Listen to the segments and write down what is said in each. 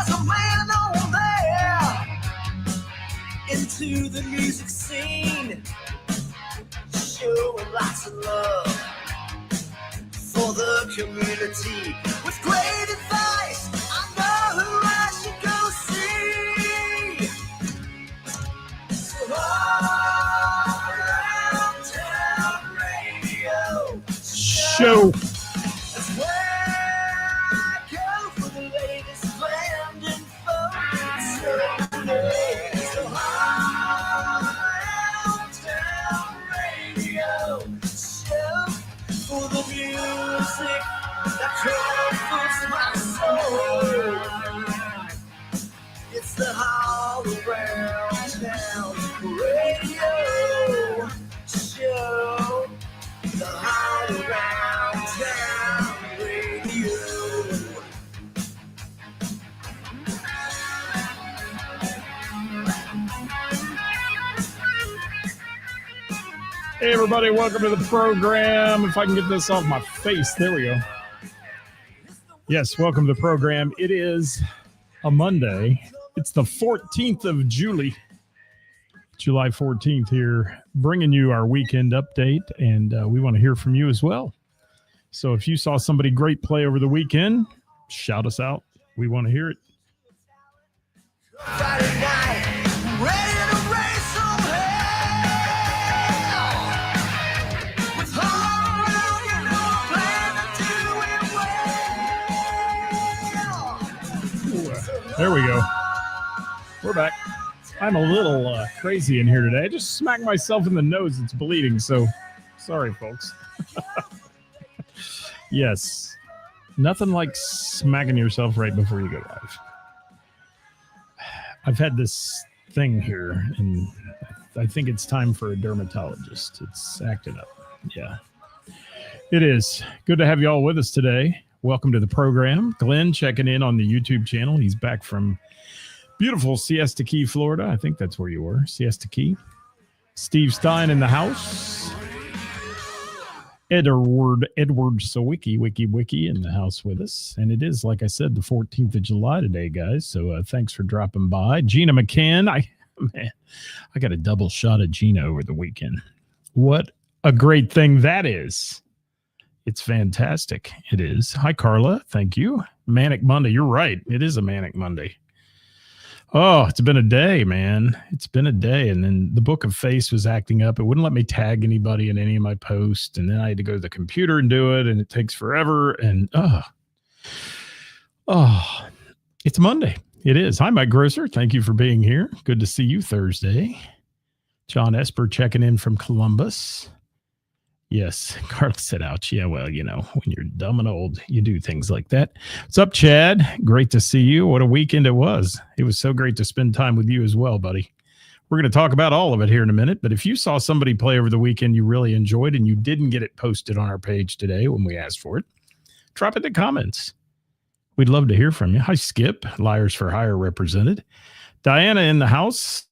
there's a man on there into the music scene, showing lots of love for the community with great advice. I know who I should go see. So all around town radio Show. that's where I go for the latest band info. So all around town radio show for the music that comforts my soul. It's the all around town radio show. The all around town radio. Hey, everybody, welcome to the program. If I can get this off my face, there we go. Yes, welcome to the program. It is a Monday. It's the 14th of July 14th here, bringing you our weekend update, and we want to hear from you as well. So if you saw somebody great play over the weekend, shout us out. We want to hear it. Friday night, ready to raise some hell. With all around, you know I plan to do it well. There we go. We're back. I'm a little crazy in here today. I just smacked myself in the nose. It's bleeding, so sorry, folks. Yes. Nothing like smacking yourself right before you go live. I've had this thing here, and I think it's time for a dermatologist. It's acting up. Yeah. It is. Good to have you all with us today. Welcome to the program. Glenn checking in on the YouTube channel. He's back from beautiful Siesta Key, Florida. I think that's where you were, Siesta Key. Steve Stein in the house. Edward Sawicki, Wiki in the house with us. And it is, like I said, the 14th of July today, guys. So thanks for dropping by. Gina McCann. I got a double shot of Gina over the weekend. What a great thing that is. It's fantastic. It is. Hi, Carla. Thank you. Manic Monday. You're right. It is a Manic Monday. Oh, it's been a day, man. It's been a day. And then the Book of Face was acting up. It wouldn't let me tag anybody in any of my posts. And then I had to go to the computer and do it. And it takes forever. And it's Monday. It is. Hi, Mike Grosser. Thank you for being here. Good to see you Thursday. John Esper checking in from Columbus. Yes, Carl said, ouch. Yeah, well, you know, when you're dumb and old, you do things like that. What's up, Chad? Great to see you. What a weekend it was. It was so great to spend time with you as well, buddy. We're going to talk about all of it here in a minute, but if you saw somebody play over the weekend you really enjoyed and you didn't get it posted on our page today when we asked for it, drop it in the comments. We'd love to hear from you. Hi, Skip. Liars for Hire represented. Diana in the house.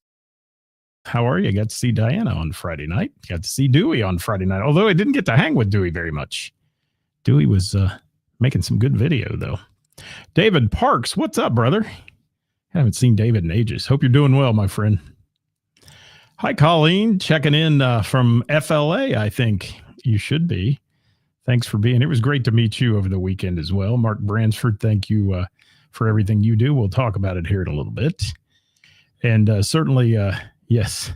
How are you? Got to see Diana on Friday night. Got to see Dewey on Friday night, although I didn't get to hang with Dewey very much. Dewey was making some good video, though. David Parks, what's up, brother? Haven't seen David in ages. Hope you're doing well, my friend. Hi, Colleen, checking in from FLA, I think you should be. Thanks for being here. It was great to meet you over the weekend as well. Mark Bransford, thank you for everything you do. We'll talk about it here in a little bit. And certainly... yes,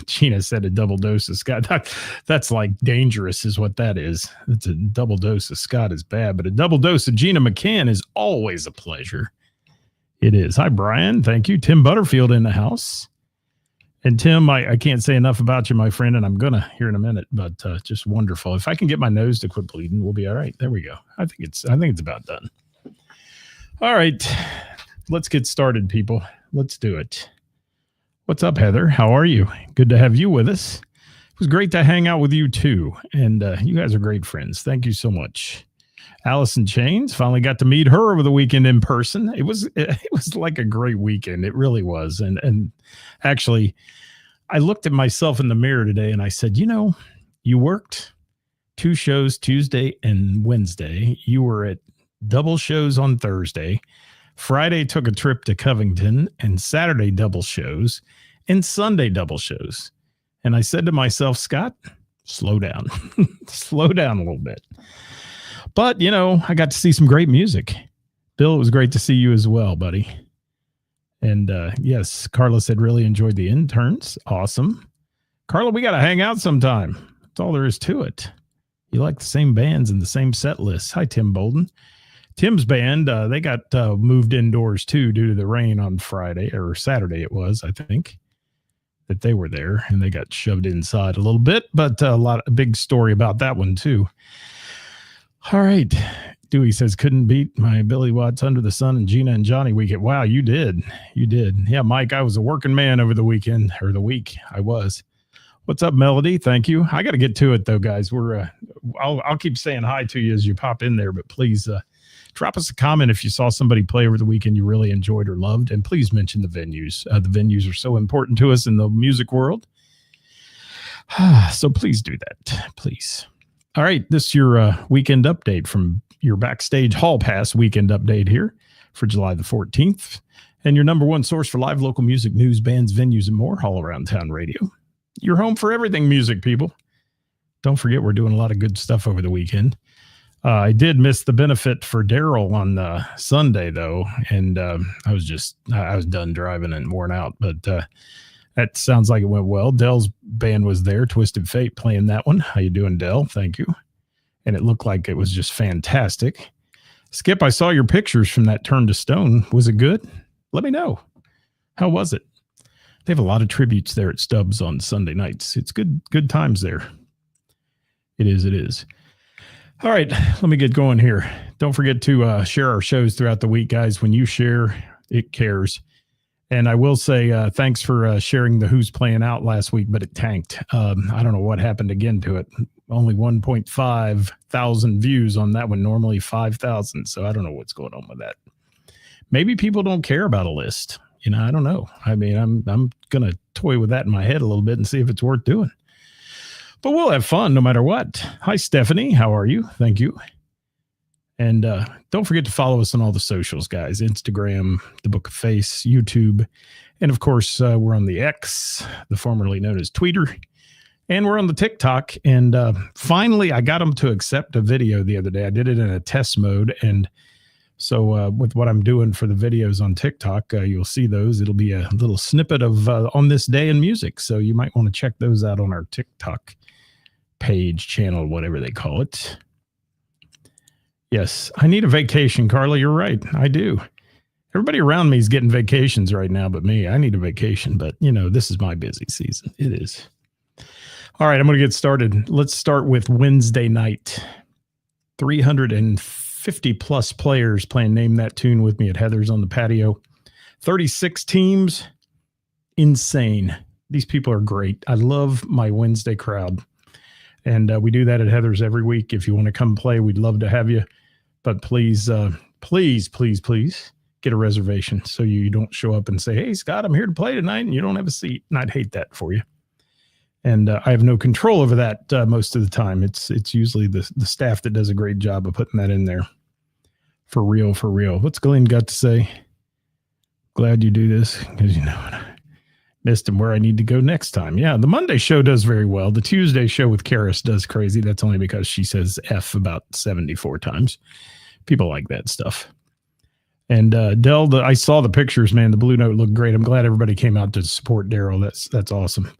Gina said a double dose of Scott. That's like dangerous is what that is. It's a double dose of Scott is bad, but a double dose of Gina McCann is always a pleasure. It is. Hi, Brian. Thank you. Tim Butterfield in the house. And Tim, I can't say enough about you, my friend, and I'm going to here in a minute, but just wonderful. If I can get my nose to quit bleeding, we'll be all right. There we go. I think it's about done. All right. Let's get started, people. Let's do it. What's up, Heather? How are you? Good to have you with us. It was great to hang out with you, too. And you guys are great friends. Thank you so much. Allison Chains, finally got to meet her over the weekend in person. It was like a great weekend. It really was. And actually, I looked at myself in the mirror today and I said, you know, you worked 2 shows Tuesday and Wednesday. You were at double shows on Thursday. Friday took a trip to Covington, and Saturday double shows, and Sunday double shows. And I said to myself, Scott, slow down, slow down a little bit. But, I got to see some great music. Bill, it was great to see you as well, buddy. And yes, Carla said really enjoyed the interns. Awesome. Carla, we got to hang out sometime. That's all there is to it. You like the same bands and the same set lists. Hi, Tim Bolden. Tim's band, they got moved indoors too due to the rain on Friday or Saturday it was, I think, that they were there, and they got shoved inside a little bit, but a big story about that one too. All right. Dewey says, couldn't beat my Billy Watts Under the Sun and Gina and Johnny weekend. Wow, you did. You did. Yeah, Mike, I was a working man over the weekend, or the week I was. What's up, Melody? Thank you. I got to get to it though, guys. I'll keep saying hi to you as you pop in there, but please drop us a comment if you saw somebody play over the weekend you really enjoyed or loved, and please mention the venues. The venues are so important to us in the music world. So please do that, please. All right, this is your weekend update from your Backstage Hall Pass weekend update here for July the 14th, and your number one source for live local music news, bands, venues, and more all around town radio. Your home for everything music, people. Don't forget, we're doing a lot of good stuff over the weekend. I did miss the benefit for Daryl on Sunday, though, and I was done driving and worn out, but that sounds like it went well. Dell's band was there, Twisted Fate, playing that one. How you doing, Dell? Thank you. And it looked like it was just fantastic. Skip, I saw your pictures from that Turn to Stone. Was it good? Let me know. How was it? They have a lot of tributes there at Stubbs on Sunday nights. It's good times there. It is. All right, let me get going here. Don't forget to share our shows throughout the week, guys. When you share, it cares. And I will say thanks for sharing the Who's Playing Out last week, but it tanked. I don't know what happened again to it. Only 1.5 thousand views on that one, normally 5,000. So I don't know what's going on with that. Maybe people don't care about a list. I don't know. I mean, I'm going to toy with that in my head a little bit and see if it's worth doing. But we'll have fun no matter what. Hi, Stephanie. How are you? Thank you. And don't forget to follow us on all the socials, guys. Instagram, the Book of Face, YouTube. And, of course, we're on the X, the formerly known as Twitter. And we're on the TikTok. And finally, I got them to accept a video the other day. I did it in a test mode. And so with what I'm doing for the videos on TikTok, you'll see those. It'll be a little snippet of On This Day in Music. So you might want to check those out on our TikTok page, channel, whatever they call it. Yes, I need a vacation, Carla. You're right. I do. Everybody around me is getting vacations right now, but me, I need a vacation. But, this is my busy season. It is. All right, I'm going to get started. Let's start with Wednesday night. 350 plus players playing Name That Tune with me at Heather's on the patio. 36 teams. Insane. These people are great. I love my Wednesday crowd. And we do that at Heather's every week. If you want to come play, we'd love to have you. But please, please get a reservation so you don't show up and say, hey, Scott, I'm here to play tonight, and you don't have a seat. And I'd hate that for you. And I have no control over that most of the time. It's usually the staff that does a great job of putting that in there. For real. What's Glenn got to say? Glad you do this because missed him where I need to go next time. Yeah, the Monday show does very well. The Tuesday show with Karis does crazy. That's only because she says F about 74 times. People like that stuff. And Dell, I saw the pictures, man. The Blue Note looked great. I'm glad everybody came out to support Daryl. That's awesome.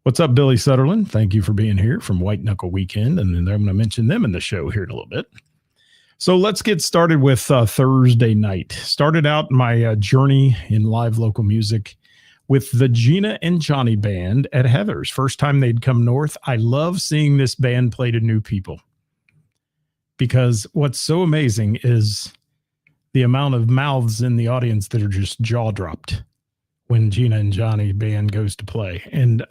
What's up, Billy Sutherland? Thank you for being here from White Knuckle Weekend. And then I'm going to mention them in the show here in a little bit. So let's get started with Thursday night. Started out my journey in live local music with the Gina and Johnny band at Heather's. First time they'd come north. I love seeing this band play to new people because what's so amazing is the amount of mouths in the audience that are just jaw dropped when Gina and Johnny band goes to play. And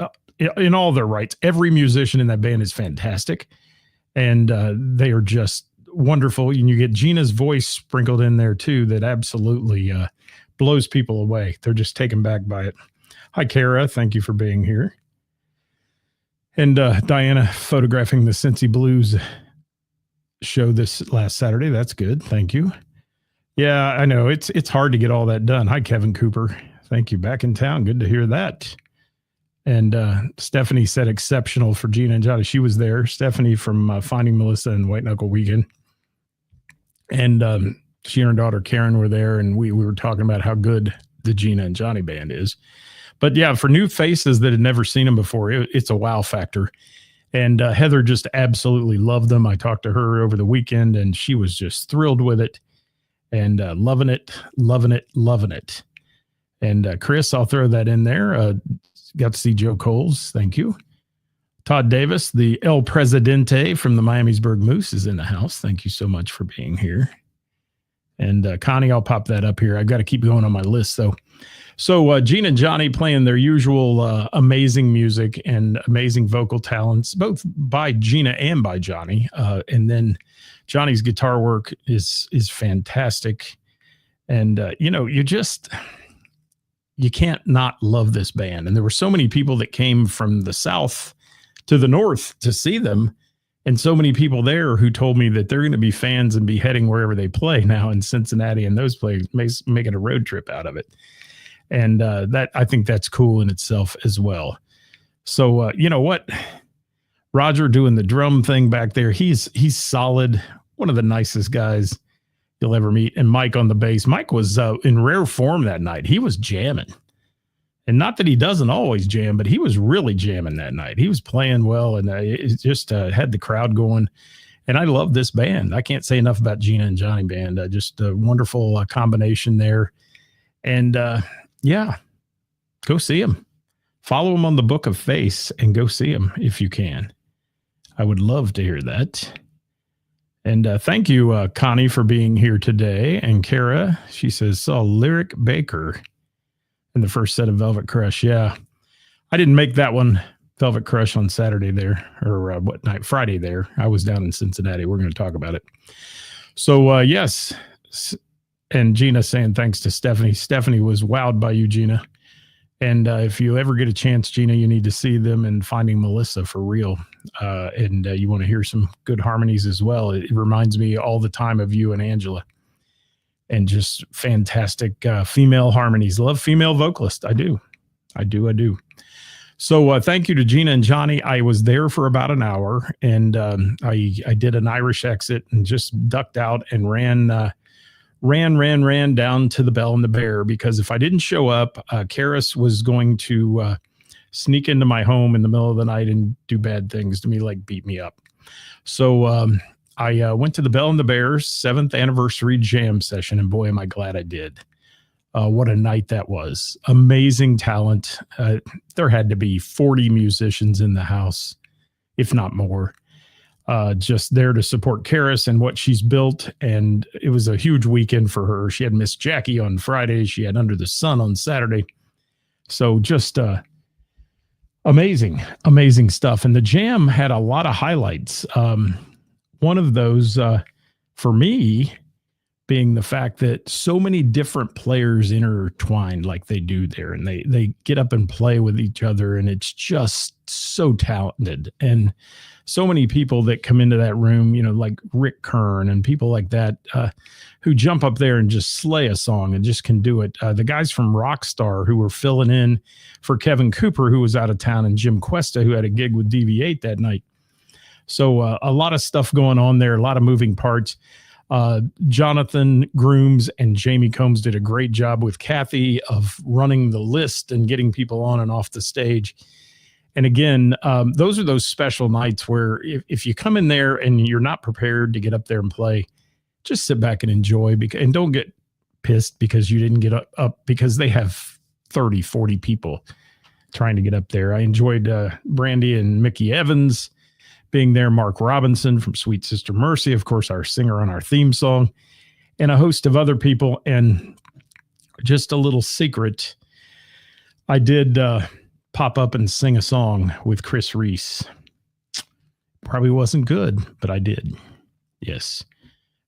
in all their rights, every musician in that band is fantastic. And they are just wonderful. And you get Gina's voice sprinkled in there too. That absolutely blows people away. They're just taken back by it. Hi, Kara. Thank you for being here. And Diana photographing the Cincy Blues show this last Saturday. That's good. Thank you. Yeah, I know. It's hard to get all that done. Hi, Kevin Cooper. Thank you. Back in town. Good to hear that. And Stephanie said exceptional for Gina and Johnny. She was there. Stephanie from Finding Melissa and White Knuckle Weekend. And she and her daughter Karen were there, and we were talking about how good the Gina and Johnny band is. But yeah, for new faces that had never seen them before, it's a wow factor. And Heather just absolutely loved them. I talked to her over the weekend, and she was just thrilled with it and loving it, loving it, loving it. And Chris, I'll throw that in there. Got to see Joe Coles. Thank you. Todd Davis, the El Presidente from the Miamisburg Moose, is in the house. Thank you so much for being here. And Connie, I'll pop that up here. I've got to keep going on my list, though. So Gina and Johnny playing their usual amazing music and amazing vocal talents, both by Gina and by Johnny. And then Johnny's guitar work is fantastic. And, you can't not love this band. And there were so many people that came from the South to the North to see them. And so many people there who told me that they're going to be fans and be heading wherever they play now in Cincinnati and those places, making a road trip out of it. And that I think that's cool in itself as well. So, you know what? Roger doing the drum thing back there. He's solid. One of the nicest guys you'll ever meet. And Mike on the bass. Mike was in rare form that night. He was jamming. And not that he doesn't always jam, but he was really jamming that night. He was playing well, and it just had the crowd going. And I love this band. I can't say enough about Gina and Johnny band. Just a wonderful combination there. And yeah, go see them. Follow them on the Book of Face and go see them if you can. I would love to hear that. And thank you, Connie, for being here today. And Kara, she says, saw Lyric Baker in the first set of Velvet Crush. Yeah, I didn't make that one, Velvet Crush, on Saturday there, or what night? Friday there. I was down in Cincinnati. We're going to talk about it. So, yes. And Gina saying thanks to Stephanie. Stephanie was wowed by you, Gina. And if you ever get a chance, Gina, you need to see them in Finding Melissa for real. And you want to hear some good harmonies as well. It reminds me all the time of you and Angela. And just fantastic female harmonies. Love female vocalists. I do. So thank you to Gina and Johnny. I was there for about an hour, and I did an Irish exit and just ducked out and ran down to the Bell and the Bear, because if I didn't show up, Karis was going to sneak into my home in the middle of the night and do bad things to me, like beat me up. So I went to the Bell and the Bear's 7th anniversary jam session, and boy, am I glad I did. What a night that was. Amazing talent. There had to be 40 musicians in the house, if not more. Just there to support Karis and what she's built. And it was a huge weekend for her. She had Miss Jackie on Friday. She had Under the Sun on Saturday. So just amazing stuff. And the jam had a lot of highlights. One of those for me being the fact that so many different players intertwined like they do there, and they get up and play with each other, and it's just so talented. And so many people that come into that room, like Rick Kern and people like that, who jump up there and just slay a song and just can do it. The guys from Rockstar who were filling in for Kevin Cooper, who was out of town, and Jim Cuesta, who had a gig with DV8 that night. So a lot of stuff going on there, a lot of moving parts. Jonathan Grooms and Jamie Combs did a great job with Kathy of running the list and getting people on and off the stage. And again, those are those special nights where if you come in there and you're not prepared to get up there and play, just sit back and enjoy, and don't get pissed because you didn't get up because they have 30, 40 people trying to get up there. I enjoyed Brandy and Mickey Evans being there, Mark Robinson from Sweet Sister Mercy, of course, our singer on our theme song, and a host of other people. And just a little secret, I did pop up and sing a song with Chris Reese. Probably wasn't good, but I did. Yes.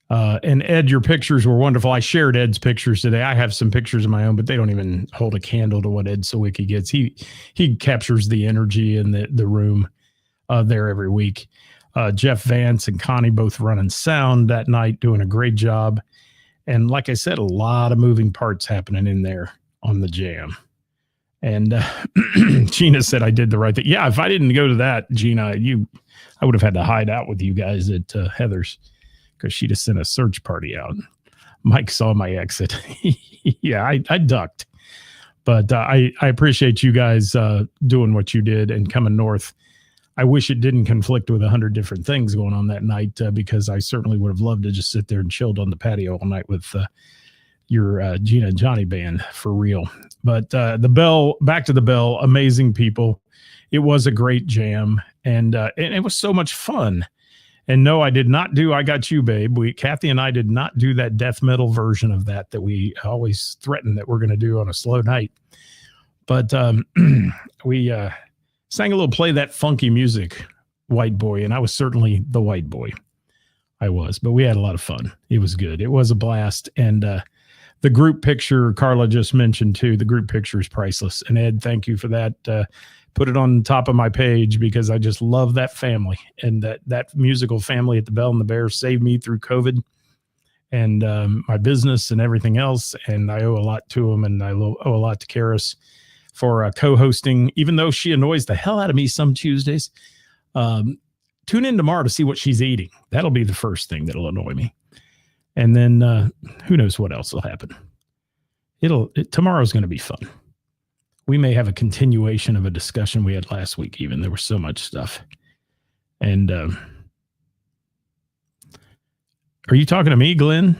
And Ed, your pictures were wonderful. I shared Ed's pictures today. I have some pictures of my own, but they don't even hold a candle to what Ed Sawicki gets. He captures the energy in the room there every week. Jeff Vance and Connie both running sound that night, doing a great job. And like I said, a lot of moving parts happening in there on the jam. And Gina said I did the right thing. Yeah, if I didn't go to that, Gina, I would have had to hide out with you guys at Heather's, because she just sent a search party out. Mike saw my exit. Yeah, I ducked. But I appreciate you guys doing what you did and coming north. I wish it didn't conflict with 100 different things going on that night, because I certainly would have loved to just sit there and chilled on the patio all night with your Gina and Johnny band, for real. But the Bell, back to the Bell, amazing people. It was a great jam, and it was so much fun. And no, I did not do I Got You, Babe. Kathy and I did not do that death metal version of that we always threaten that we're going to do on a slow night. But we sang a little Play That Funky Music, White Boy, and I was certainly the white boy. I was, but we had a lot of fun. It was good. It was a blast. And the group picture Carla just mentioned too, the group picture is priceless. And Ed, thank you for that. Put it on top of my page, because I just love that family, and that musical family at the Bell and the Bear saved me through COVID and my business and everything else. And I owe a lot to them, and I owe a lot to Karis for co-hosting, even though she annoys the hell out of me some Tuesdays. Tune in tomorrow to see what she's eating. That'll be the first thing that'll annoy me. And then who knows what else will happen. Tomorrow's going to be fun. We may have a continuation of a discussion we had last week, even. There was so much stuff. And are you talking to me, Glenn?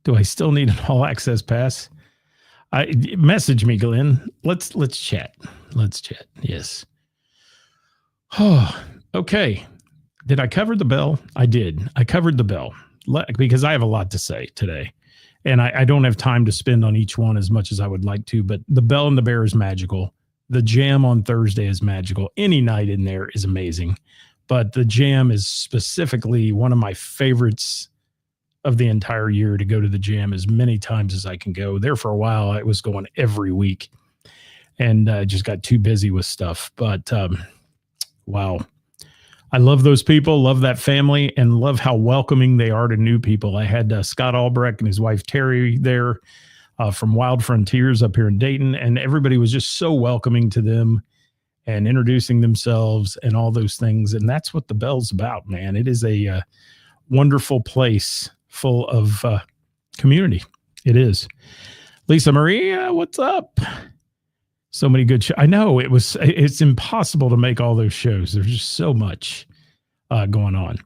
Do I still need an all access pass? Message me, Glenn. Let's chat. Let's chat. Yes. Oh, okay. Did I cover the Bell? I did. I covered the Bell because I have a lot to say today. And I don't have time to spend on each one as much as I would like to, but the Bell and the Bear is magical. The jam on Thursday is magical. Any night in there is amazing. But the jam is specifically one of my favorites of the entire year, to go to the jam as many times as I can go. There for a while, I was going every week, and just got too busy with stuff. But wow. I love those people, love that family, and love how welcoming they are to new people. I had Scott Albrecht and his wife Terry there from Wild Frontiers up here in Dayton, and everybody was just so welcoming to them and introducing themselves and all those things. And that's what the Bell's about, man. It is a wonderful place full of community. It is. Lisa Maria, what's up? So many good shows. I know it's impossible to make all those shows. There's just so much going on.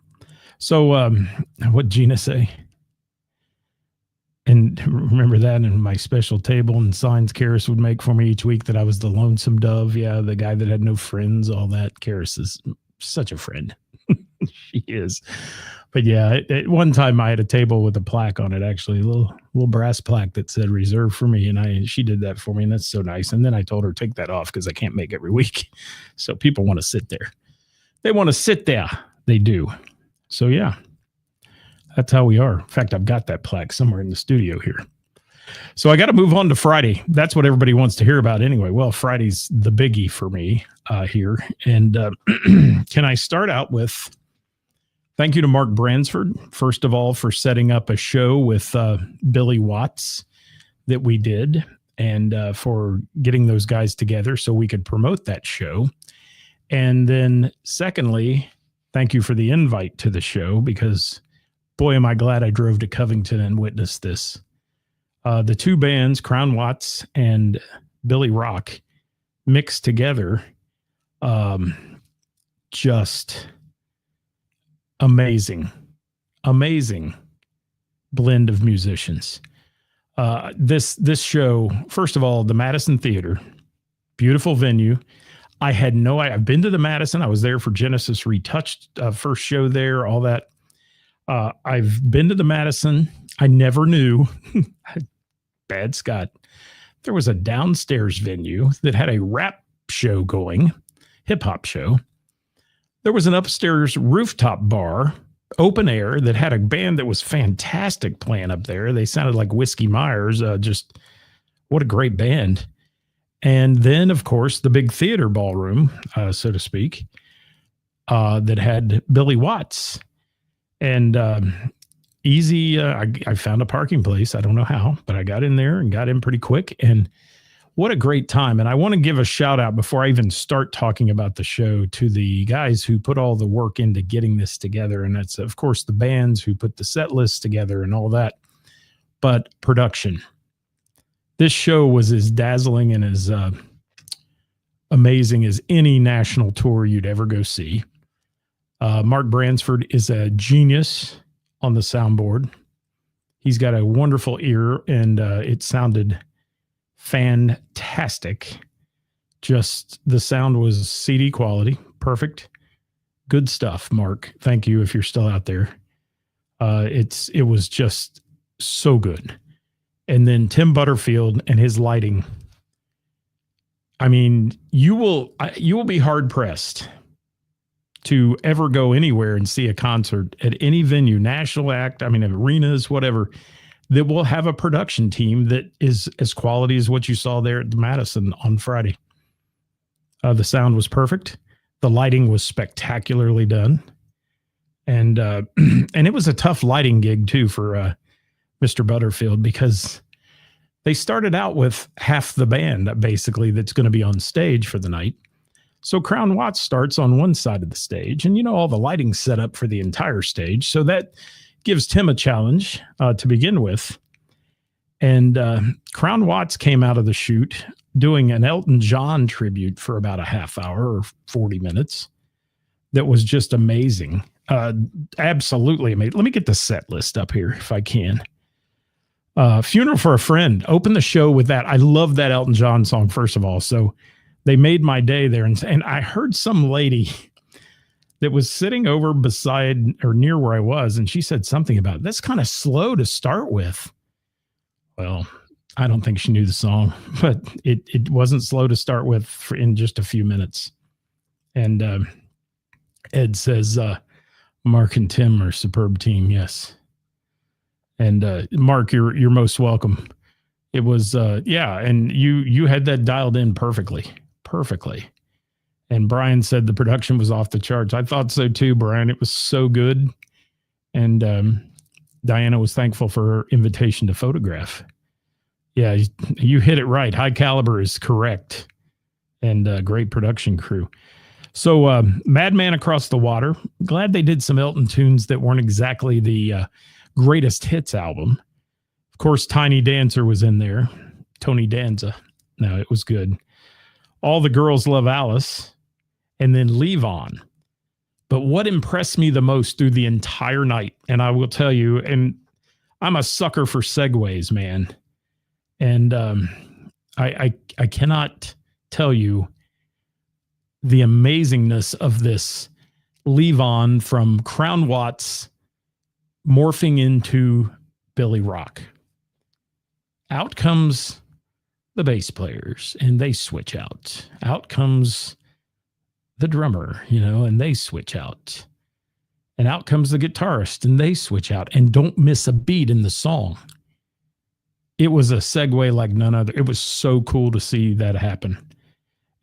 So what Gina say? And remember that in my special table and signs Karis would make for me each week, that I was the lonesome dove. Yeah, the guy that had no friends, all that. Karis is such a friend. She is. But yeah, at one time I had a table with a plaque on it, actually, a little brass plaque that said reserved for me. And she did that for me, and that's so nice. And then I told her, take that off, because I can't make every week. So people want to sit there. They want to sit there. They do. So yeah, that's how we are. In fact, I've got that plaque somewhere in the studio here. So I got to move on to Friday. That's what everybody wants to hear about anyway. Well, Friday's the biggie for me here. And can I start out with thank you to Mark Bransford, first of all, for setting up a show with Billy Watts that we did, and for getting those guys together so we could promote that show. And then secondly, thank you for the invite to the show, because boy, am I glad I drove to Covington and witnessed this. The two bands, Crown Watts and Billy Rock, mixed together, just amazing blend of musicians. This show, first of all, the Madison Theater, beautiful venue. I've been to the Madison. I was there for Genesis Retouched, first show there, all that. I've been to the Madison. I never knew, bad Scott, there was a downstairs venue that had a rap show going, hip hop show. There was an upstairs rooftop bar, open air, that had a band that was fantastic playing up there. They sounded like Whiskey Myers. Just what a great band. And then, of course, the big theater ballroom, so to speak, that had Billy Watts. And easy. I found a parking place. I don't know how, but I got in there and got in pretty quick. And what a great time. And I want to give a shout out before I even start talking about the show to the guys who put all the work into getting this together. And that's, of course, the bands who put the set lists together and all that. But production. This show was as dazzling and as amazing as any national tour you'd ever go see. Mark Bransford is a genius on the soundboard. He's got a wonderful ear, and it sounded fantastic. Just the sound was CD quality, perfect, good stuff. Mark, thank you if you're still out there. It was just so good. And then Tim Butterfield and his lighting. I mean, you will be hard pressed to ever go anywhere and see a concert at any venue, national act, I mean, arenas, whatever, that will have a production team that is as quality as what you saw there at the Madison on Friday. The sound was perfect. The lighting was spectacularly done. And and it was a tough lighting gig too for Mr. Butterfield, because they started out with half the band basically that's going to be on stage for the night. So Crown Watts starts on one side of the stage, and all the lighting's set up for the entire stage. So that gives Tim a challenge to begin with. And Crown Watts came out of the chute doing an Elton John tribute for about a half hour or 40 minutes. That was just amazing. Absolutely amazing. Let me get the set list up here if I can. Funeral for a Friend. Open the show with that. I love that Elton John song, first of all. So they made my day there. And I heard some lady that was sitting over beside or near where I was, and she said something about, that's kind of slow to start with. Well, I don't think she knew the song, but it wasn't slow to start with in just a few minutes. And Ed says, Mark and Tim are a superb team. Yes. And Mark, you're most welcome. It was, and you had that dialed in perfectly. And Brian said the production was off the charts. I thought so too, Brian. It was so good. And Diana was thankful for her invitation to photograph. Yeah, you hit it right. High caliber is correct. And great production crew. So Madman Across the Water. Glad they did some Elton tunes that weren't exactly the greatest hits album. Of course, Tiny Dancer was in there. Tony Danza. No, it was good. All the Girls Love Alice. And then Leave On. But what impressed me the most through the entire night, and I will tell you, and I'm a sucker for segues, man. And I cannot tell you the amazingness of this Leave On from Crown Watts morphing into Billy Rock. Out comes the bass players, and they switch out. Out comes the drummer, and they switch out. And out comes the guitarist, and they switch out, and don't miss a beat in the song. It was a segue like none other. It was so cool to see that happen.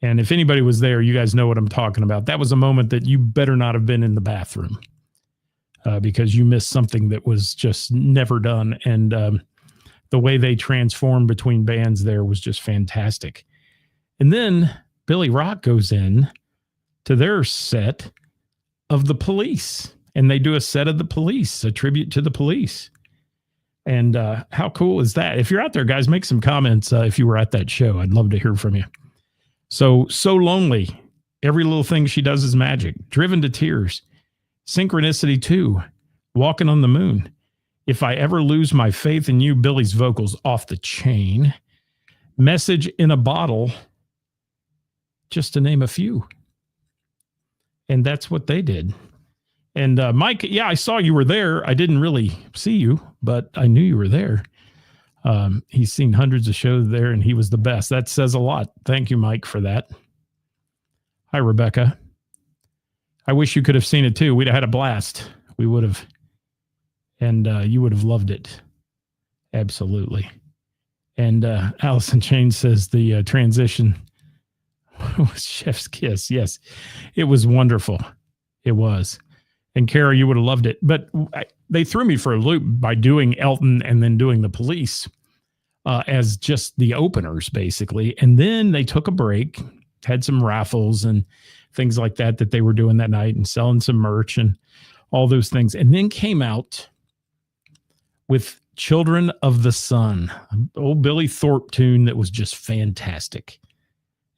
And if anybody was there, you guys know what I'm talking about. That was a moment that you better not have been in the bathroom because you missed something that was just never done. And the way they transformed between bands there was just fantastic. And then Billy Rock goes in to their set of the Police, and they do a set of the Police, a tribute to the Police. And how cool is that? If you're out there, guys, make some comments if you were at that show. I'd love to hear from you. So Lonely. Every little thing she does is magic. Driven to Tears. Synchronicity 2. Walking on the Moon. If I Ever Lose My Faith in You, Billy's vocals off the chain. Message in a Bottle. Just to name a few. And that's what they did. And Mike, yeah, I saw you were there. I didn't really see you, but I knew you were there. He's seen hundreds of shows there, and he was the best. That says a lot. Thank you, Mike, for that. Hi, Rebecca. I wish you could have seen it too. We'd have had a blast. We would have. And you would have loved it. Absolutely. And Allison Chain says the transition was Chef's Kiss. Yes, it was wonderful. It was. And Kara, you would have loved it. But they threw me for a loop by doing Elton and then doing the Police as just the openers, basically. And then they took a break, had some raffles and things like that they were doing that night and selling some merch and all those things. And then came out with Children of the Sun, old Billy Thorpe tune that was just fantastic.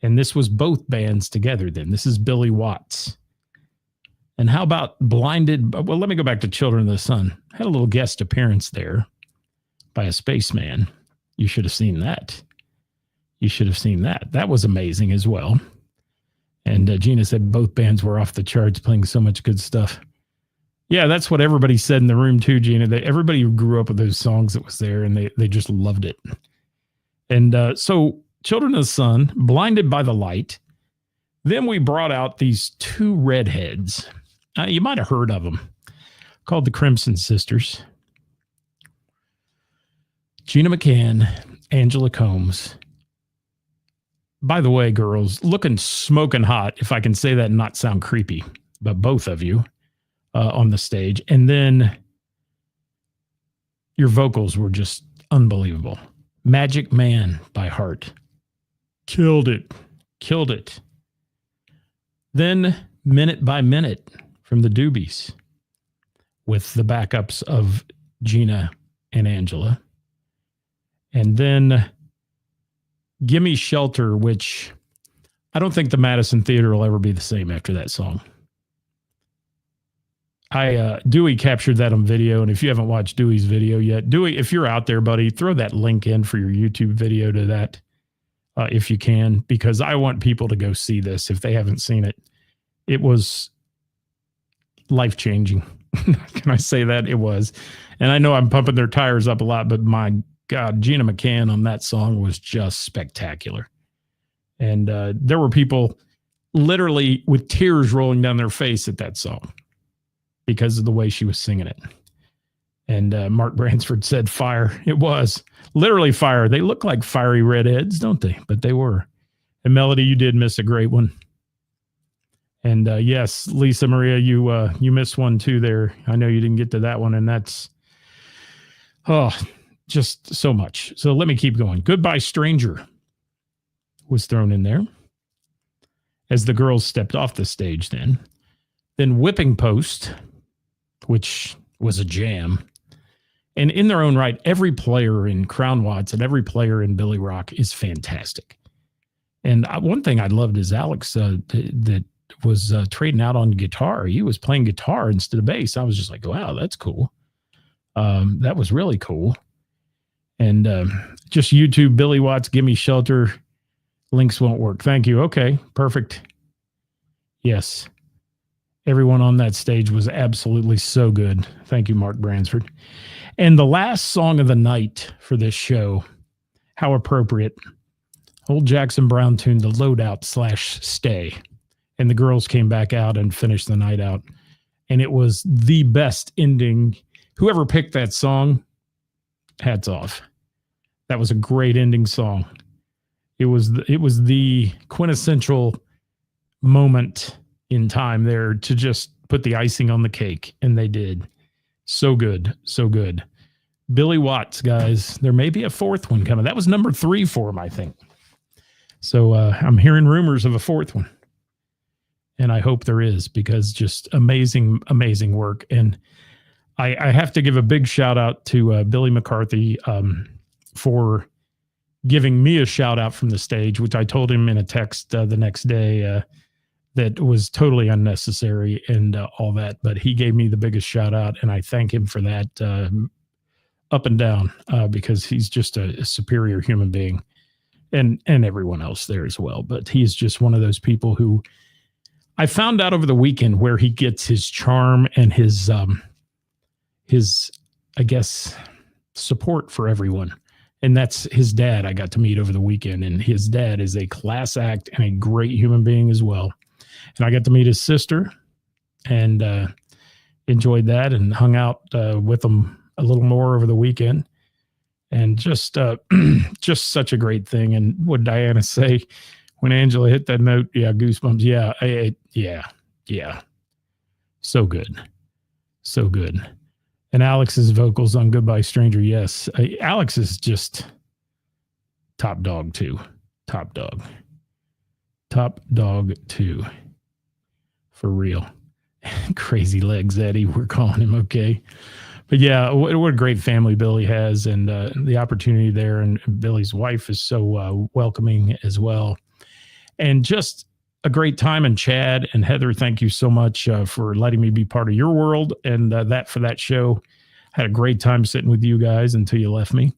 And this was both bands together then. This is Billy Watts. And how about Blinded? Well, let me go back to Children of the Sun. Had a little guest appearance there by a spaceman. You should have seen that. You should have seen that. That was amazing as well. And Gina said both bands were off the charts playing so much good stuff. Yeah, that's what everybody said in the room too, Gina. Everybody who grew up with those songs that was there, and they just loved it. And so Children of the Sun, Blinded by the Light. Then we brought out these two redheads. You might have heard of them, called the Crimson Sisters. Gina McCann, Angela Combs. By the way, girls, looking smoking hot, if I can say that and not sound creepy, but both of you on the stage. And then your vocals were just unbelievable. Magic Man by Heart. Killed it. Killed it. Then Minute by Minute from the Doobies with the backups of Gina and Angela. And then Gimme Shelter, which I don't think the Madison Theater will ever be the same after that song. Dewey captured that on video, and if you haven't watched Dewey's video yet, Dewey, if you're out there, buddy, throw that link in for your YouTube video to that if you can, because I want people to go see this if they haven't seen it. It was life-changing. Can I say that? It was. And I know I'm pumping their tires up a lot, but my God, Gina McCann on that song was just spectacular. And there were people literally with tears rolling down their face at that song because of the way she was singing it. And Mark Bransford said fire. It was literally fire. They look like fiery redheads, don't they? But they were. And Melody, you did miss a great one. And yes, Lisa Maria, you missed one too there. I know you didn't get to that one, and that's just so much. So let me keep going. Goodbye Stranger was thrown in there as the girls stepped off the stage then. Then Whipping Post, which was a jam. And in their own right, every player in Crown Watts and every player in Billy Rock is fantastic. And one thing I loved is Alex that was trading out on guitar. He was playing guitar instead of bass. I was just like, wow, that's cool. That was really cool. And just YouTube, Billy Watts, Gimme Shelter. Links won't work. Thank you. Okay, perfect. Yes. Everyone on that stage was absolutely so good. Thank you, Mark Bransford. And the last song of the night for this show, how appropriate. Old Jackson Brown tune, The Loadout / Stay. And the girls came back out and finished the night out. And it was the best ending. Whoever picked that song, hats off. That was a great ending song. It was the quintessential moment in time there to just put the icing on the cake. And they did. So good. So good. Billy Watts, guys. There may be a fourth one coming. That was number 3 for him, I think. So I'm hearing rumors of a fourth one. And I hope there is, because just amazing, amazing work. And I have to give a big shout out to Billy McCarthy for giving me a shout out from the stage, which I told him in a text the next day that was totally unnecessary and all that. But he gave me the biggest shout out, and I thank him for that up and down because he's just a superior human being, and everyone else there as well. But he's just one of those people who I found out over the weekend where he gets his charm and his I guess support for everyone. And that's his dad I got to meet over the weekend. And his dad is a class act and a great human being as well. And I got to meet his sister and enjoyed that and hung out with them a little more over the weekend. And just such a great thing. And what Diana say when Angela hit that note? Yeah, goosebumps. Yeah, yeah. So good. So good. And Alex's vocals on Goodbye Stranger. Yes. Alex is just top dog too. Top dog. Top dog too. For real. Crazy legs, Eddie. We're calling him. Okay. But yeah, what a great family Billy has, and the opportunity there. And Billy's wife is so welcoming as well. And just a great time. And Chad and Heather, thank you so much for letting me be part of your world. And that for that show, had a great time sitting with you guys until you left me.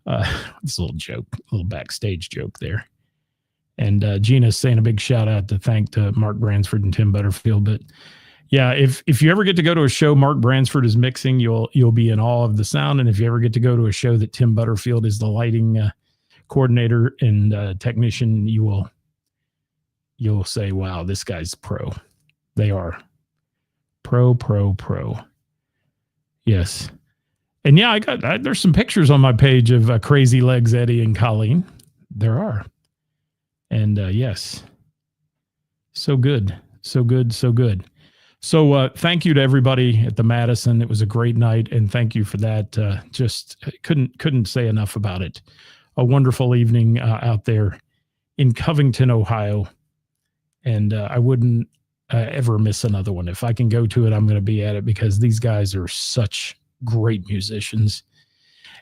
It's a little joke, a little backstage joke there. And Gina's saying a big shout out to Mark Bransford and Tim Butterfield. But yeah, if you ever get to go to a show Mark Bransford is mixing, you'll be in awe of the sound. And if you ever get to go to a show that Tim Butterfield is the lighting coordinator and technician, you'll say, wow, this guy's pro. They are pro. Yes. And yeah, there's some pictures on my page of Crazy Legs Eddie and Colleen. There are. And yes, so good. So thank you to everybody at the Madison. It was a great night, and thank you for that. Just couldn't say enough about it. A wonderful evening out there in Covington, Ohio, and I wouldn't ever miss another one. If I can go to it, I'm going to be at it because these guys are such great musicians.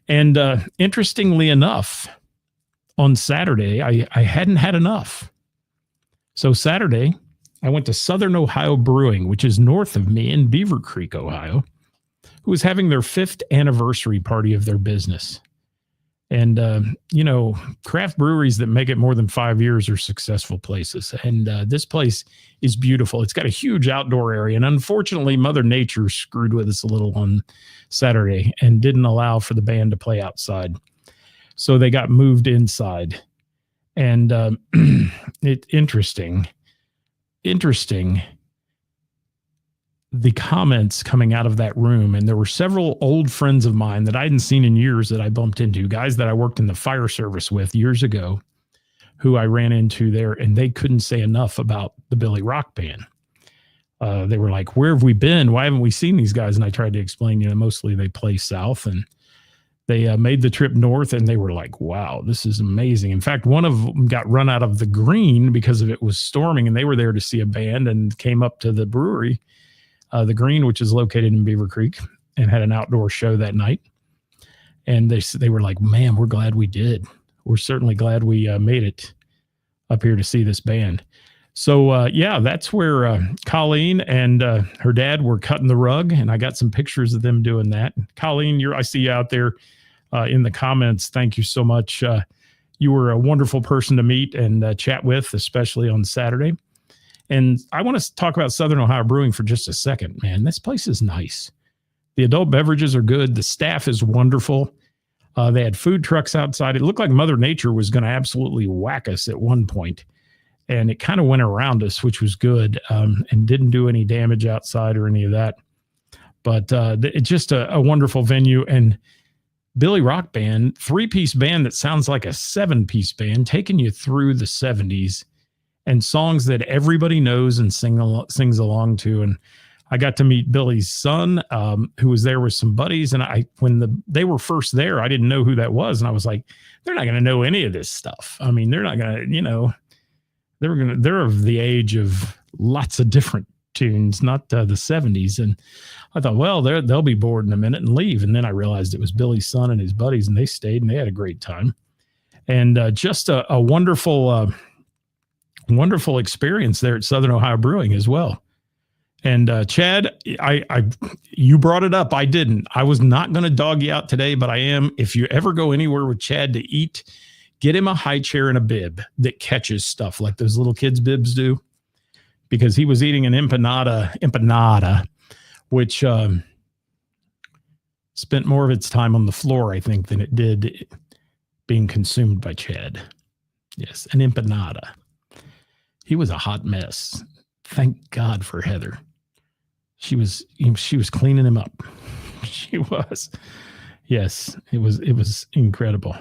And interestingly enough, on Saturday, I hadn't had enough. So Saturday, I went to Southern Ohio Brewing, which is north of me in Beaver Creek, Ohio, who was having their 5th anniversary party of their business. And, craft breweries that make it more than 5 years are successful places. And this place is beautiful. It's got a huge outdoor area. And unfortunately, Mother Nature screwed with us a little on Saturday and didn't allow for the band to play outside. So they got moved inside. And interesting, the comments coming out of that room. And there were several old friends of mine that I hadn't seen in years that I bumped into, guys that I worked in the fire service with years ago, who I ran into there, and they couldn't say enough about the Billy Rock Band. They were like, where have we been? Why haven't we seen these guys? And I tried to explain, mostly they play south, and they made the trip north, and they were like, wow, this is amazing. In fact, one of them got run out of the green because it was storming, and they were there to see a band and came up to the brewery, the Green, which is located in Beaver Creek, and had an outdoor show that night. And they were like, man, we're glad we did. We're certainly glad we made it up here to see this band. So, that's where Colleen and her dad were cutting the rug, and I got some pictures of them doing that. Colleen, I see you out there in the comments. Thank you so much. You were a wonderful person to meet and chat with, especially on Saturday. And I want to talk about Southern Ohio Brewing for just a second, man. This place is nice. The adult beverages are good. The staff is wonderful. They had food trucks outside. It looked like Mother Nature was going to absolutely whack us at one point. And it kind of went around us, which was good, and didn't do any damage outside or any of that. But it's just a wonderful venue. And Billy Rock Band, 3-piece band that sounds like a 7-piece band, taking you through the 70s and songs that everybody knows and sings along to. And I got to meet Billy's son, who was there with some buddies. And when they were first there, I didn't know who that was. And I was like, they're not going to know any of this stuff. I mean, they're not going to, they're of the age of lots of different tunes, not the 70s. And I thought, well, they'll be bored in a minute and leave. And then I realized it was Billy's son and his buddies, and they stayed and they had a great time. And just a wonderful experience there at Southern Ohio Brewing as well. And Chad, you brought it up. I didn't. I was not going to dog you out today, but I am. If you ever go anywhere with Chad to eat, get him a high chair and a bib that catches stuff like those little kids' bibs do, because he was eating an empanada, which spent more of its time on the floor, I think, than it did being consumed by Chad. Yes, an empanada. He was a hot mess. Thank God for Heather. She was cleaning him up. She was. Yes, it was incredible.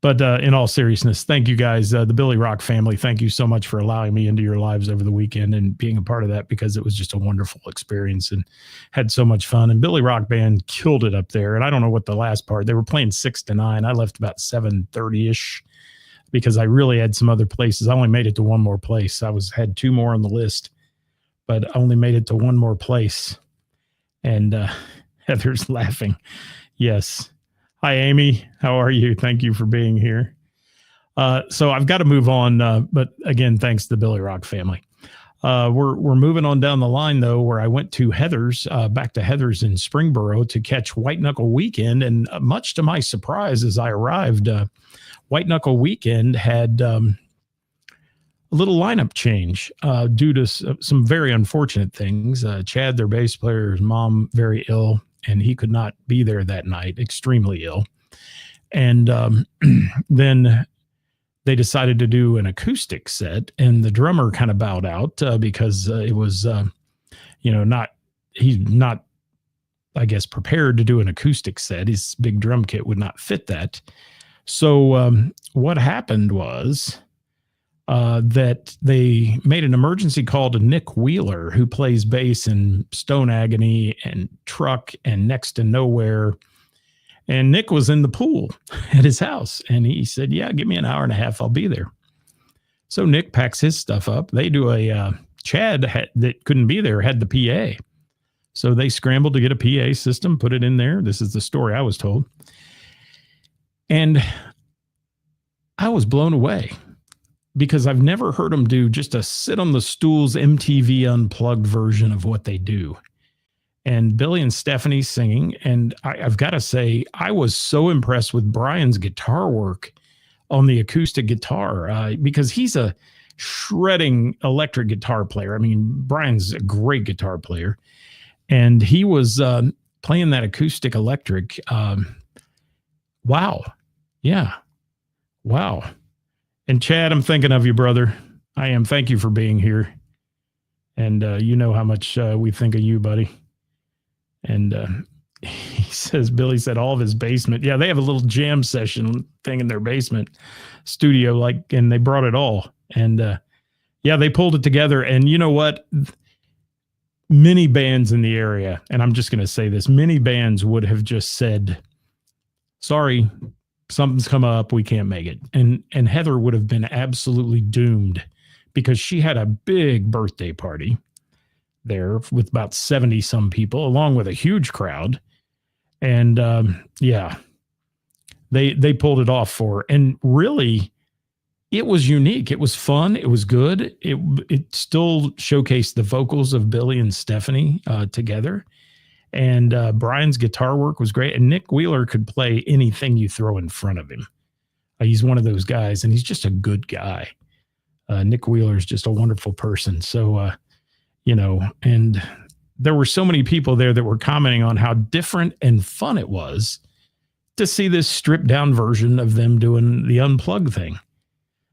But in all seriousness, thank you guys, the Billy Rock family. Thank you so much for allowing me into your lives over the weekend and being a part of that, because it was just a wonderful experience and had so much fun. And Billy Rock Band killed it up there. And I don't know what the last part, they were playing 6 to 9. I left about 7:30-ish because I really had some other places. I only made it to one more place. Had 2 more on the list, but I only made it to one more place. And Heather's laughing. Yes. Hi, Amy. How are you? Thank you for being here. So I've got to move on. But again, thanks to the Billy Rock family. We're moving on down the line, though, where I went to Heather's, back to Heather's in Springboro to catch White Knuckle Weekend. And much to my surprise, as I arrived, White Knuckle Weekend had a little lineup change due to some very unfortunate things. Chad, their bass player, his mom, very ill, and he could not be there that night, extremely ill. And then they decided to do an acoustic set, and the drummer kind of bowed out because it was, he's not, I guess, prepared to do an acoustic set. His big drum kit would not fit that. So what happened was that they made an emergency call to Nick Wheeler, who plays bass in Stone Agony and Truck and Next to Nowhere. And Nick was in the pool at his house, and he said, yeah, give me an hour and a half. I'll be there. So Nick packs his stuff up. They do Chad that couldn't be there had the PA. So they scrambled to get a PA system, put it in there. This is the story I was told. And I was blown away because I've never heard them do just a sit on the stools MTV Unplugged version of what they do. And Billy and Stephanie singing. And I've got to say, I was so impressed with Brian's guitar work on the acoustic guitar because he's a shredding electric guitar player. I mean, Brian's a great guitar player. And he was playing that acoustic electric. Wow. Yeah. Wow. And Chad, I'm thinking of you, brother. I am. Thank you for being here. And you know how much we think of you, buddy. And he says, Billy said all of his basement. Yeah, they have a little jam session thing in their basement studio, and they brought it all. And yeah, they pulled it together. And you know what? Many bands in the area, and I'm just going to say this, many bands would have just said, sorry, something's come up, we can't make it. And Heather would have been absolutely doomed because she had a big birthday party there with about 70 some people, along with a huge crowd. And yeah, they pulled it off for her. And really, it was unique. It was fun. It was good. It still showcased the vocals of Billy and Stephanie together. And Brian's guitar work was great. And Nick Wheeler could play anything you throw in front of him. He's one of those guys, and he's just a good guy. Nick Wheeler is just a wonderful person. So, and there were so many people there that were commenting on how different and fun it was to see this stripped down version of them doing the unplugged thing.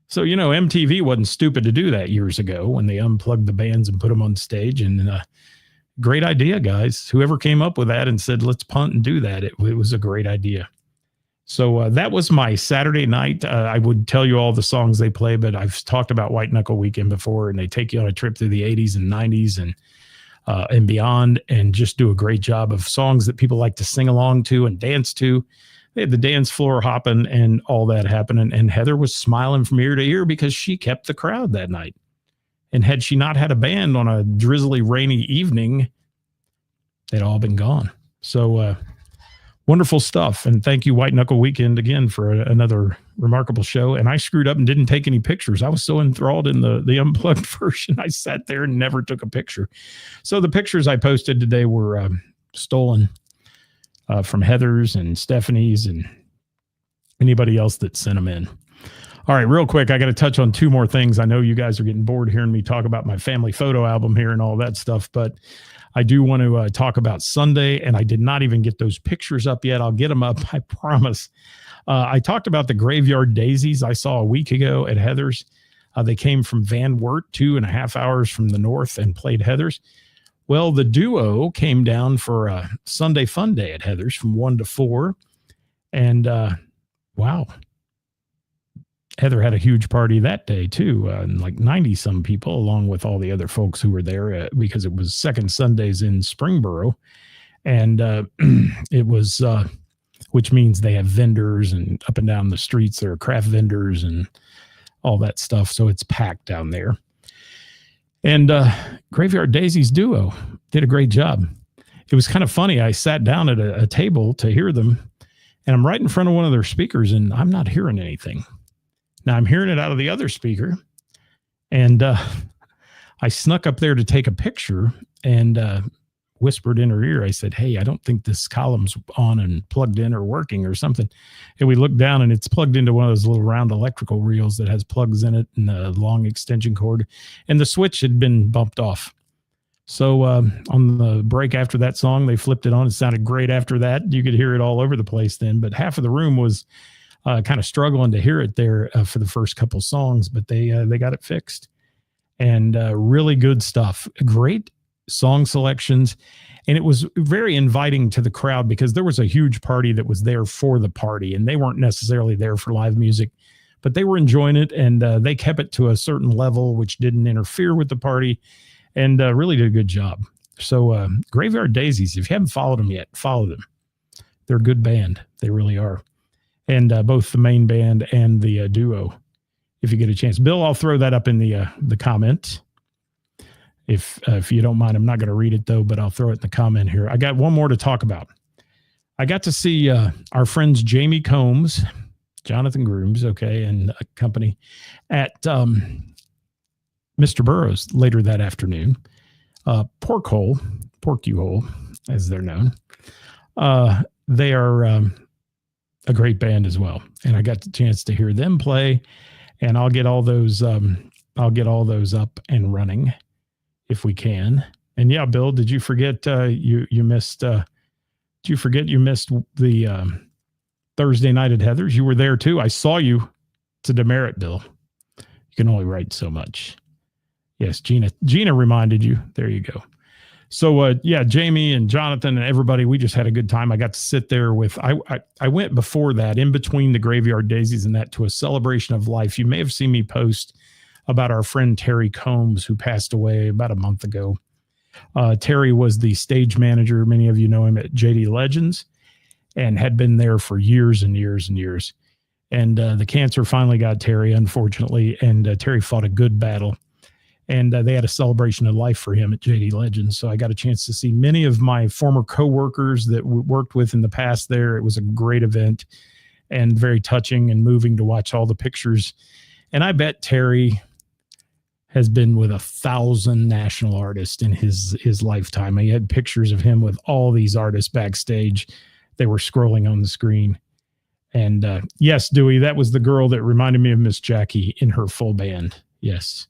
So, MTV wasn't stupid to do that years ago when they unplugged the bands and put them on stage. And great idea, guys. Whoever came up with that and said, let's punt and do that, it was a great idea. So that was my Saturday night. I would tell you all the songs they play, but I've talked about White Knuckle Weekend before, and they take you on a trip through the 80s and 90s and beyond, and just do a great job of songs that people like to sing along to and dance to. They had the dance floor hopping and all that happening, and Heather was smiling from ear to ear because she kept the crowd that night. And had she not had a band on a drizzly, rainy evening, they'd all been gone. So, wonderful stuff. And thank you, White Knuckle Weekend, again for another remarkable show. And I screwed up and didn't take any pictures. I was so enthralled in the unplugged version. I sat there and never took a picture. So the pictures I posted today were stolen from Heather's and Stephanie's and anybody else that sent them in. All right, real quick, I got to touch on 2 more things. I know you guys are getting bored hearing me talk about my family photo album here and all that stuff, but I do want to talk about Sunday, and I did not even get those pictures up yet. I'll get them up, I promise. I talked about the Graveyard Daisies I saw a week ago at Heather's. They came from Van Wert, 2.5 hours from the north, and played Heather's. Well, the duo came down for a Sunday fun day at Heather's from 1 to 4, and wow. Heather had a huge party that day too, and like 90 some people, along with all the other folks who were there because it was second Sundays in Springboro. And it was, which means they have vendors, and up and down the streets there are craft vendors and all that stuff. So it's packed down there. And Graveyard Daisies duo did a great job. It was kind of funny. I sat down at a table to hear them, and I'm right in front of one of their speakers, and I'm not hearing anything. Now I'm hearing it out of the other speaker, and I snuck up there to take a picture and whispered in her ear. I said, "Hey, I don't think this column's on and plugged in or working or something." And we looked down, and it's plugged into one of those little round electrical reels that has plugs in it and a long extension cord, and the switch had been bumped off. So on the break after that song, they flipped it on. It sounded great after that. You could hear it all over the place then, but half of the room was kind of struggling to hear it there for the first couple songs, but they got it fixed. And really good stuff. Great song selections. And it was very inviting to the crowd because there was a huge party that was there for the party, and they weren't necessarily there for live music, but they were enjoying it, and they kept it to a certain level, which didn't interfere with the party, and really did a good job. So Graveyard Daisies, if you haven't followed them yet, follow them. They're a good band. They really are. And both the main band and the duo, if you get a chance. Bill, I'll throw that up in the comment. If you don't mind, I'm not going to read it though, but I'll throw it in the comment here. I got one more to talk about. I got to see our friends Jamie Combs, Jonathan Grooms, and a company at Mr. Burroughs later that afternoon. Pork You Hole, as they're known. They are a great band as well, and I got the chance to hear them play. And I'll get all those up and running if we can. And yeah, Bill, did you forget you missed? Did you forget you missed the Thursday night at Heather's? You were there too. I saw you. To demerit, Bill. You can only write so much. Yes, Gina reminded you. There you go. So yeah, Jamie and Jonathan and everybody, we just had a good time. I got to sit there with, I went before that, in between the Graveyard Daisies and that, to a celebration of life. You may have seen me post about our friend Terry Combs, who passed away about a month ago. Terry was the stage manager. Many of you know him at JD Legends, and had been there for years and years and years. And the cancer finally got Terry, unfortunately, and Terry fought a good battle. And they had a celebration of life for him at JD Legends. So I got a chance to see many of my former coworkers that we worked with in the past there. It was a great event and very touching and moving to watch all the pictures. And I bet Terry has been with 1,000 national artists in his lifetime. He had pictures of him with all these artists backstage. They were scrolling on the screen. And yes, Dewey, that was the girl that reminded me of Miss Jackie in her full band. Yes.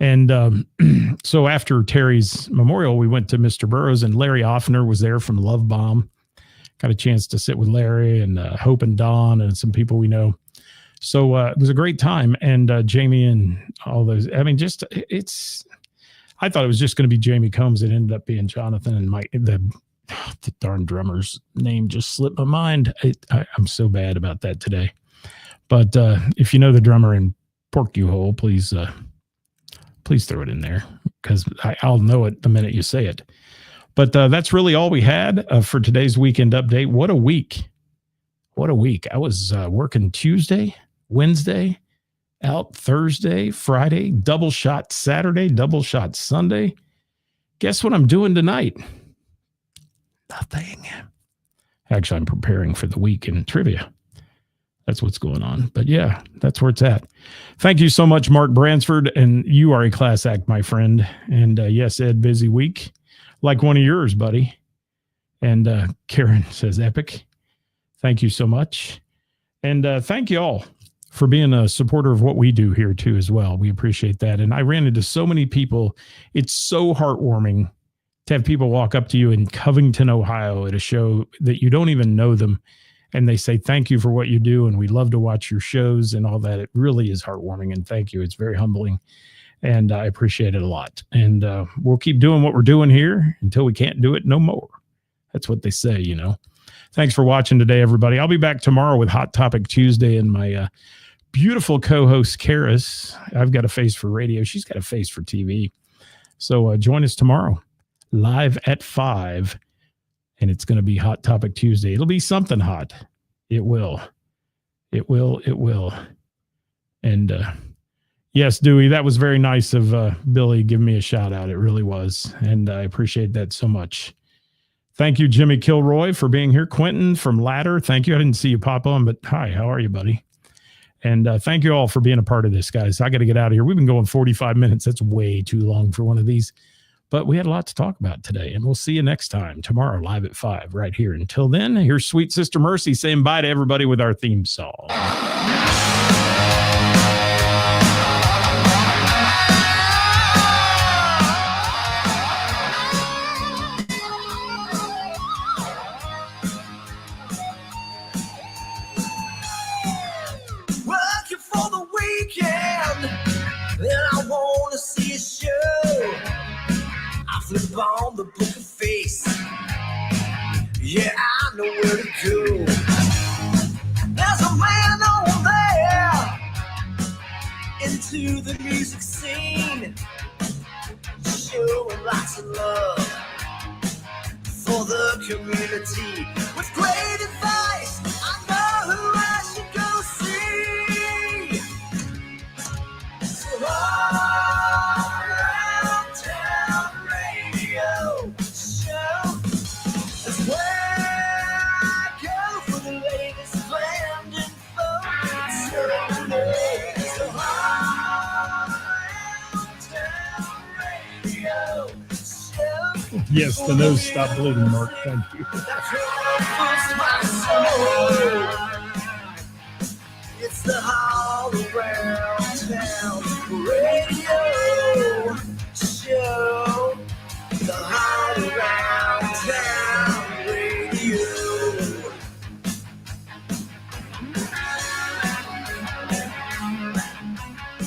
And so after Terry's memorial, we went to Mr. Burroughs, and Larry Offner was there from Love Bomb. Got a chance to sit with Larry and Hope and Don and some people we know. So it was a great time. And Jamie and all those, I mean, I thought it was just going to be Jamie Combs. It ended up being Jonathan and Mike. The darn drummer's name just slipped my mind. I'm so bad about that today. But if you know the drummer in Pork You Hole, please throw it in there, because I'll know it the minute you say it. But that's really all we had for today's weekend update. What a week. What a week. I was working Tuesday, Wednesday, out Thursday, Friday, double shot Saturday, double shot Sunday. Guess what I'm doing tonight? Nothing. Actually, I'm preparing for the week in trivia. That's what's going on. But yeah, that's where it's at. Thank you so much, Mark Bransford. And you are a class act, my friend. And yes, Ed, busy week. Like one of yours, buddy. And Karen says epic. Thank you so much. And thank you all for being a supporter of what we do here too as well. We appreciate that. And I ran into so many people. It's so heartwarming to have people walk up to you in Covington, Ohio at a show that you don't even know them. And they say, thank you for what you do. And we love to watch your shows and all that. It really is heartwarming. And thank you. It's very humbling. And I appreciate it a lot. And we'll keep doing what we're doing here until we can't do it no more. That's what they say, you know. Thanks for watching today, everybody. I'll be back tomorrow with Hot Topic Tuesday and my beautiful co-host Karis. I've got a face for radio. She's got a face for TV. So join us tomorrow, live at 5, and it's going to be Hot Topic Tuesday. It'll be something hot. It will. It will. It will. And yes, Dewey, that was very nice of Billy giving me a shout out. It really was. And I appreciate that so much. Thank you, Jimmy Kilroy, for being here. Quentin from Ladder, thank you. I didn't see you pop on, but hi, how are you, buddy? And thank you all for being a part of this, guys. I got to get out of here. We've been going 45 minutes. That's way too long for one of these. But we had a lot to talk about today, and we'll see you next time, tomorrow, live at 5, right here. Until then, here's Sweet Sister Mercy saying bye to everybody with our theme song. Flip on the book of face. Yeah, I know where to go. There's a man over there into the music scene, showing lots of love for the community. With great advice, I know who I should go see. So all around town radio show is where I go for the latest planned info. So all around town radio show. Yes, the nose stopped bleeding, Mark. Thank you. It's the all around town radio.